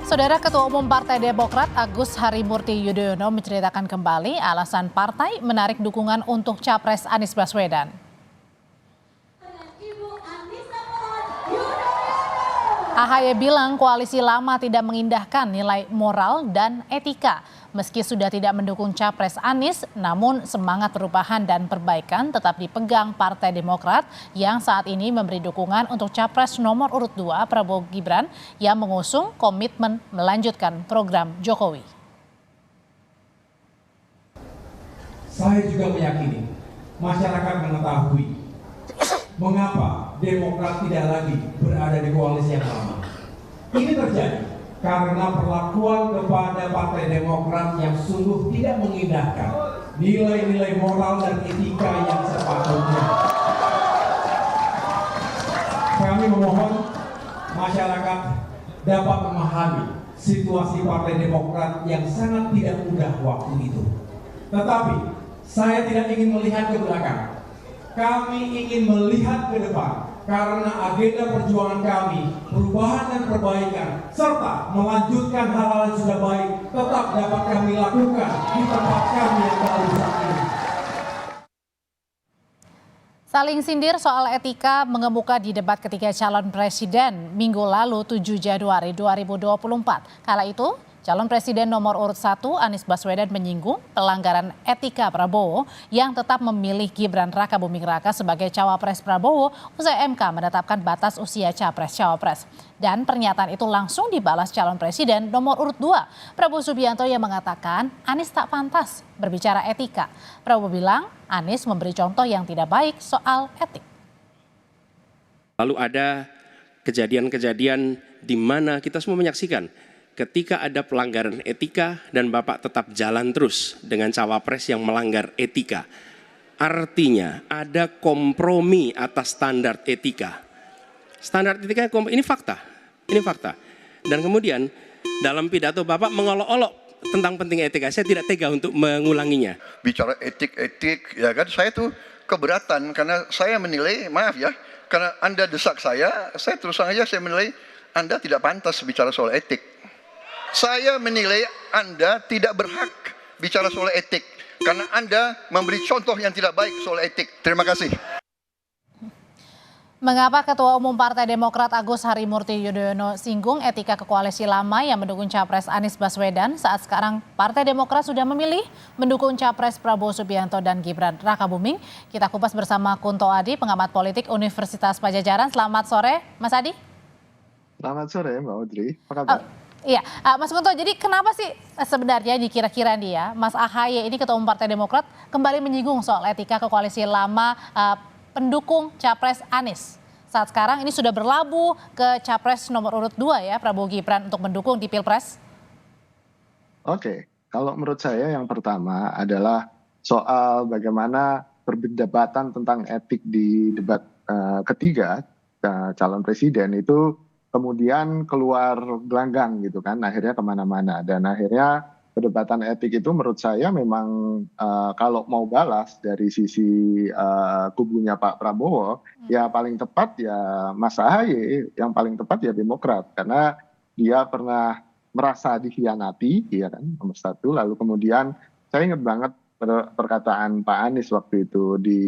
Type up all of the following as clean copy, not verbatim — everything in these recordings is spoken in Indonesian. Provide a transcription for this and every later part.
Saudara Ketua Umum Partai Demokrat Agus Harimurti Yudhoyono menceritakan kembali alasan partai menarik dukungan untuk Capres Anies Baswedan. AHY bilang koalisi lama tidak mengindahkan nilai moral dan etika. Meski sudah tidak mendukung Capres Anies, namun semangat perubahan dan perbaikan tetap dipegang Partai Demokrat yang saat ini memberi dukungan untuk Capres nomor urut 2 Prabowo Gibran yang mengusung komitmen melanjutkan program Jokowi. Saya juga meyakini masyarakat mengetahui mengapa Demokrat tidak lagi berada di koalisi yang lama. Ini terjadi karena perlakuan kepada Partai Demokrat yang sungguh tidak mengindahkan nilai-nilai moral dan etika yang sepatutnya. Kami memohon masyarakat dapat memahami situasi Partai Demokrat yang sangat tidak mudah waktu itu. Tetapi saya tidak ingin melihat ke belakang. Kami ingin melihat ke depan karena agenda perjuangan kami, perubahan dan perbaikan, serta melanjutkan hal-hal yang sudah baik tetap dapat kami lakukan di tempat kami yang baru saat ini. Saling sindir soal etika mengemuka di debat ketiga calon presiden Minggu lalu 7 Januari 2024. Kala itu, calon presiden nomor urut 1 Anies Baswedan menyinggung pelanggaran etika Prabowo yang tetap memilih Gibran Rakabuming Raka sebagai cawapres Prabowo usai MK menetapkan batas usia capres-cawapres. Dan pernyataan itu langsung dibalas calon presiden nomor urut 2 Prabowo Subianto yang mengatakan Anies tak pantas berbicara etika. Prabowo bilang Anies memberi contoh yang tidak baik soal etik. Lalu ada kejadian-kejadian di mana kita semua menyaksikan ketika ada pelanggaran etika dan Bapak tetap jalan terus dengan cawapres yang melanggar etika. Artinya ada kompromi atas standar etika. Standar etika ini fakta. Ini fakta. Dan kemudian dalam pidato Bapak mengolok-olok tentang pentingnya etika. Saya tidak tega untuk mengulanginya. Bicara etik-etik, ya kan, saya tuh keberatan karena saya menilai, maaf ya, karena Anda desak saya terus terang aja saya menilai Anda tidak pantas bicara soal etik. Saya menilai Anda tidak berhak bicara soal etik karena Anda memberi contoh yang tidak baik soal etik. Terima kasih. Mengapa Ketua Umum Partai Demokrat Agus Harimurti Yudhoyono singgung etika ke koalisi lama yang mendukung Capres Anies Baswedan saat sekarang Partai Demokrat sudah memilih mendukung Capres Prabowo Subianto dan Gibran Rakabuming? Kita kupas bersama Kunto Adi, pengamat politik Universitas Padjadjaran. Selamat sore, Mas Adi. Selamat sore, Mbak Audrey. Apa kabar? Iya, Mas Kunto, jadi kenapa sih sebenarnya dikira-kira dia, Mas AHY ini Ketua Umum Partai Demokrat kembali menyinggung soal etika ke koalisi lama pendukung Capres Anies? Saat sekarang ini sudah berlabuh ke Capres nomor urut 2 ya, Prabowo Gibran untuk mendukung di Pilpres. Oke, kalau menurut saya yang pertama adalah soal bagaimana perdebatan tentang etik di debat ketiga calon presiden itu kemudian keluar gelanggang gitu kan, akhirnya kemana-mana. Dan akhirnya perdebatan etik itu menurut saya memang kalau mau balas dari sisi kubunya Pak Prabowo, ya paling tepat ya Mas AHY, yang paling tepat ya Demokrat. Karena dia pernah merasa dikhianati, ya kan, nomor 1. Lalu kemudian saya ingat banget perkataan Pak Anies waktu itu di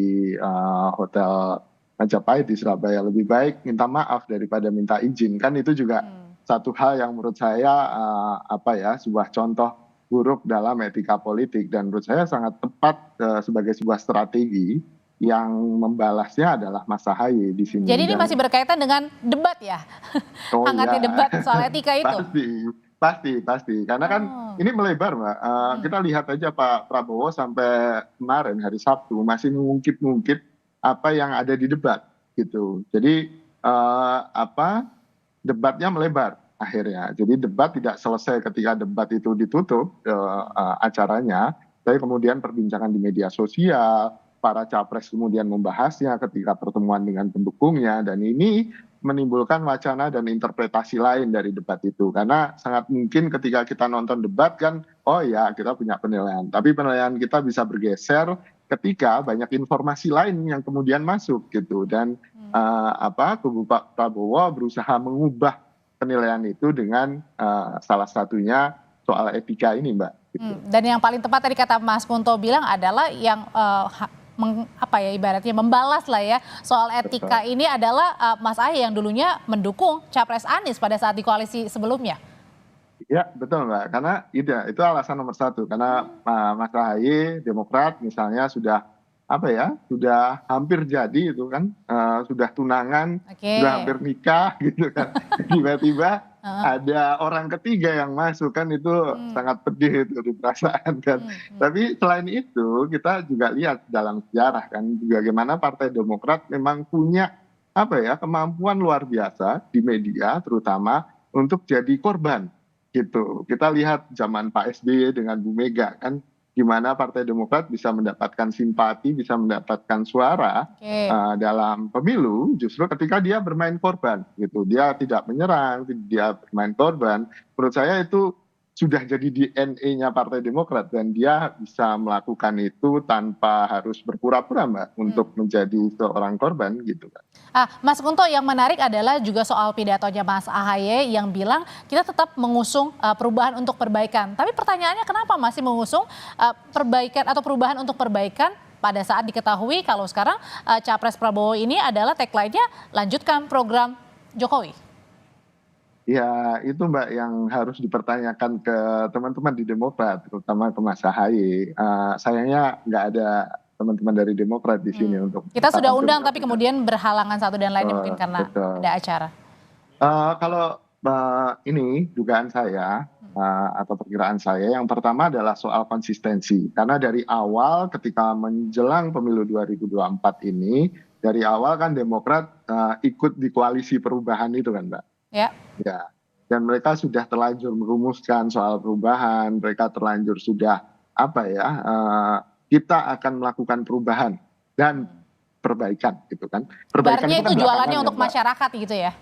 Hotel Majapahit di Surabaya, lebih baik minta maaf daripada minta izin. Kan itu juga satu hal yang menurut saya sebuah contoh buruk dalam etika politik, dan menurut saya sangat tepat sebagai sebuah strategi yang membalasnya adalah Mas AHY di sini. Jadi ini masih berkaitan dengan debat ya? Hangatnya debat soal etika itu. Pasti. Karena kan ini melebar, Mbak. Kita lihat aja Pak Prabowo sampai kemarin hari Sabtu masih mengungkit-ungkit apa yang ada di debat gitu. Jadi debatnya melebar akhirnya. Jadi debat tidak selesai ketika debat itu ditutup acaranya, tapi kemudian perbincangan di media sosial, para capres kemudian membahasnya ketika pertemuan dengan pendukungnya, dan ini menimbulkan wacana dan interpretasi lain dari debat itu. Karena sangat mungkin ketika kita nonton debat kan, oh ya kita punya penilaian, tapi penilaian kita bisa bergeser ketika banyak informasi lain yang kemudian masuk gitu. Dan kubu Pak Prabowo berusaha mengubah penilaian itu dengan salah satunya soal etika ini, Mbak. Gitu. Dan yang paling tepat tadi kata Mas Kunto bilang adalah yang ibaratnya membalas lah ya soal etika ini adalah Mas Ahy yang dulunya mendukung Capres Anies pada saat di koalisi sebelumnya. Ya betul Mbak, karena itu alasan nomor satu, karena Mas Ahy Demokrat misalnya sudah hampir jadi itu kan, sudah tunangan, sudah hampir nikah gitu kan, tiba-tiba ada orang ketiga yang masuk kan, itu sangat pedih itu di perasaan kan. Tapi selain itu kita juga lihat dalam sejarah kan bagaimana Partai Demokrat memang punya kemampuan luar biasa di media terutama untuk jadi korban gitu. Kita lihat zaman Pak SBY dengan Bu Mega kan, gimana Partai Demokrat bisa mendapatkan simpati, bisa mendapatkan suara dalam pemilu justru ketika dia bermain korban gitu. Dia tidak menyerang, dia bermain korban. Menurut saya itu sudah jadi DNA-nya Partai Demokrat dan dia bisa melakukan itu tanpa harus berpura-pura Mbak untuk menjadi seorang korban gitu kan. Mas Kunto, yang menarik adalah juga soal pidatonya Mas Ahy yang bilang kita tetap mengusung perubahan untuk perbaikan. Tapi pertanyaannya kenapa masih mengusung perbaikan atau perubahan untuk perbaikan pada saat diketahui kalau sekarang Capres Prabowo ini adalah tagline-nya lanjutkan program Jokowi? Ya itu Mbak yang harus dipertanyakan ke teman-teman di Demokrat, terutama ke Mas Ahy. Sayangnya nggak ada teman-teman dari Demokrat di sini untuk. Kita sudah undang tapi kemudian berhalangan satu dan lainnya mungkin karena ada acara. Kalau ini dugaan saya atau perkiraan saya, yang pertama adalah soal konsistensi. Karena dari awal ketika menjelang pemilu 2024 ini, dari awal kan Demokrat ikut di koalisi perubahan itu kan Mbak. Ya, dan mereka sudah terlanjur merumuskan soal perubahan, mereka terlanjur sudah kita akan melakukan perubahan dan perbaikan gitu kan. Perbaikan itu kan jualannya untuk masyarakat gitu ya?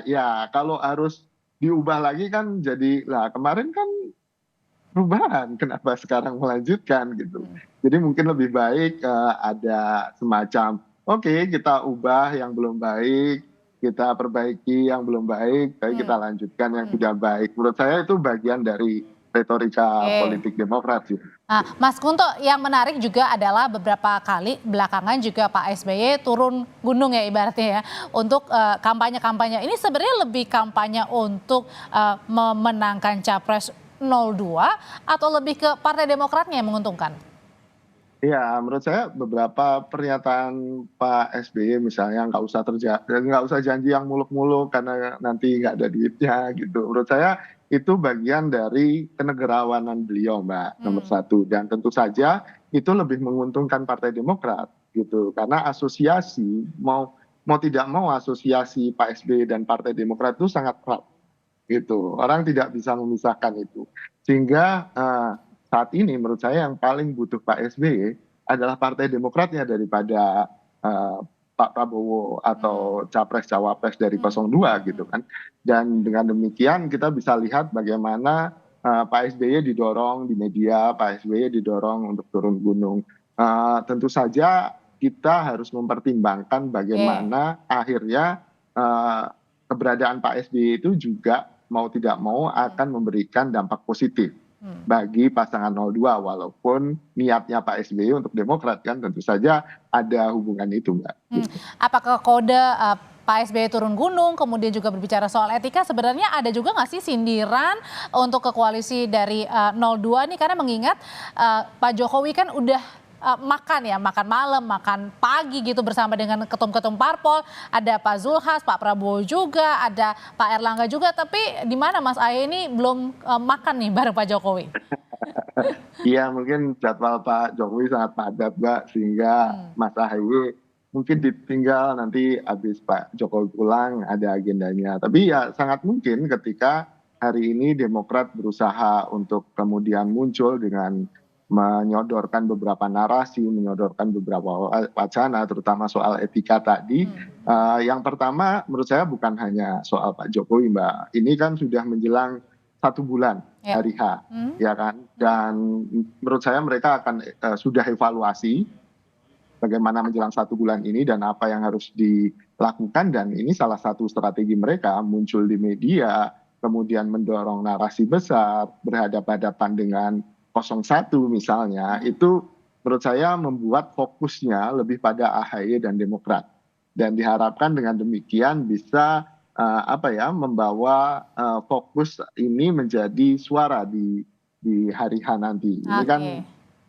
Ya, kalau harus diubah lagi kan jadi kemarin kan perubahan, kenapa sekarang melanjutkan gitu. Jadi mungkin lebih baik ada semacam kita ubah yang belum baik, kita perbaiki yang belum baik, tapi kita lanjutkan yang sudah baik. Menurut saya itu bagian dari retorika politik Demokrat sih. Mas Kunto, yang menarik juga adalah beberapa kali belakangan juga Pak SBY turun gunung ya ibaratnya ya untuk kampanye-kampanye. Ini sebenarnya lebih kampanye untuk memenangkan Capres 02 atau lebih ke Partai Demokratnya yang menguntungkan? Ya, menurut saya beberapa pernyataan Pak SBY misalnya nggak usah janji yang muluk-muluk karena nanti nggak ada duitnya gitu. Menurut saya itu bagian dari kenegarawanan beliau Mbak, nomor satu. Dan tentu saja itu lebih menguntungkan Partai Demokrat gitu. Karena asosiasi mau tidak mau asosiasi Pak SBY dan Partai Demokrat itu sangat erat gitu. Orang tidak bisa memisahkan itu. Sehingga saat ini menurut saya yang paling butuh Pak SBY adalah Partai Demokratnya daripada Pak Prabowo atau Capres-Cawapres dari 02 gitu kan. Dan dengan demikian kita bisa lihat bagaimana Pak SBY didorong di media, Pak SBY didorong untuk turun gunung. Tentu saja kita harus mempertimbangkan bagaimana akhirnya keberadaan Pak SBY itu juga mau tidak mau akan memberikan dampak positif bagi pasangan 02, walaupun niatnya Pak SBY untuk Demokrat kan tentu saja ada hubungan itu Mbak. Apakah kode Pak SBY turun gunung kemudian juga berbicara soal etika, sebenarnya ada juga nggak sih sindiran untuk ke koalisi dari 02 nih, karena mengingat Pak Jokowi kan udah makan malam, makan pagi gitu bersama dengan ketum-ketum parpol, ada Pak Zulhas, Pak Prabowo juga, ada Pak Erlangga juga, tapi di mana Mas Ahy ini belum makan nih bareng Pak Jokowi? Iya, mungkin jadwal Pak Jokowi sangat padat Mbak, sehingga Mas Ahy mungkin ditinggal nanti habis Pak Jokowi pulang ada agendanya. Tapi ya sangat mungkin ketika hari ini Demokrat berusaha untuk kemudian muncul dengan menyodorkan beberapa narasi, menyodorkan beberapa wacana, terutama soal etika tadi. Yang pertama menurut saya bukan hanya soal Pak Jokowi Mbak. Ini kan sudah menjelang 1 bulan hari H, ya kan. Dan menurut saya mereka akan sudah evaluasi bagaimana menjelang 1 bulan ini dan apa yang harus lakukan, dan ini salah satu strategi mereka muncul di media, kemudian mendorong narasi besar, berhadapan-hadapan dengan 01 misalnya, itu menurut saya membuat fokusnya lebih pada AHY dan Demokrat. Dan diharapkan dengan demikian bisa membawa fokus ini menjadi suara di hari H nanti. Ini kan Oke.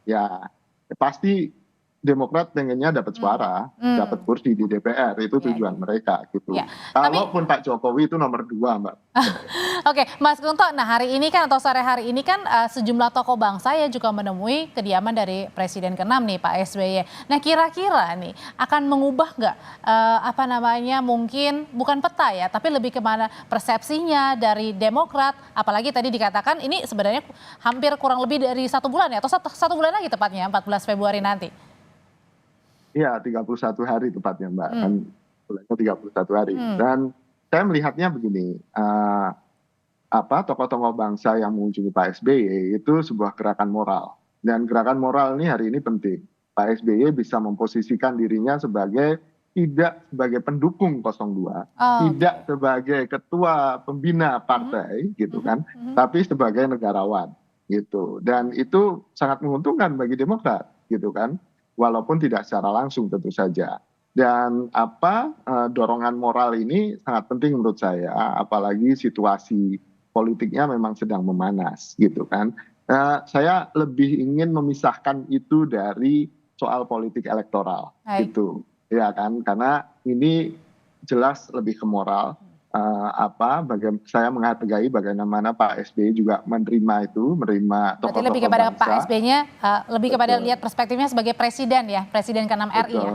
ya pasti Demokrat pengennya dapat suara, dapat kursi di DPR, itu Iya, tujuan mereka gitu. iya. Tapi Kalaupun Pak Jokowi itu nomor 2, Mbak. oke, Mas Gunto, nah hari ini kan atau sore hari ini kan sejumlah tokoh bangsa ya juga menemui kediaman dari Presiden ke-6 nih Pak SBY. Nah kira-kira nih akan mengubah nggak mungkin bukan peta ya, tapi lebih kemana persepsinya dari Demokrat, apalagi tadi dikatakan ini sebenarnya hampir kurang lebih dari 1 bulan ya, atau satu bulan lagi tepatnya 14 Februari nanti. Iya, 31 hari tepatnya, Mbak. Kan bulannya 31 hari. Dan saya melihatnya begini, tokoh-tokoh bangsa yang mengunjungi Pak SBY itu sebuah gerakan moral. Dan gerakan moral ini hari ini penting. Pak SBY bisa memposisikan dirinya tidak sebagai pendukung 02, tidak sebagai ketua pembina partai gitu kan, tapi sebagai negarawan gitu. Dan itu sangat menguntungkan bagi Demokrat gitu kan, walaupun tidak secara langsung tentu saja. Dan dorongan moral ini sangat penting menurut saya, apalagi situasi politiknya memang sedang memanas gitu kan. Saya lebih ingin memisahkan itu dari soal politik elektoral gitu, ya kan? Karena ini jelas lebih ke moral. Saya menghargai bagaimana Pak SBY juga menerima tokoh-tokoh Berarti lebih kepada bangsa. Pak SBY-nya lebih kepada Betul. lihat perspektifnya sebagai presiden ya, presiden ke-6 RI ya.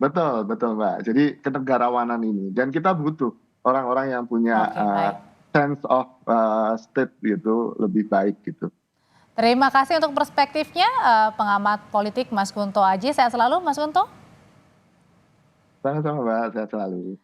Betul Mbak. Jadi kenegarawanan ini, dan kita butuh orang-orang yang punya Oke, baik. sense of state gitu lebih baik gitu. Terima kasih untuk perspektifnya pengamat politik Mas Gunto Aji. Sehat selalu Mas Gunto. Sama-sama Mbak, sehat selalu.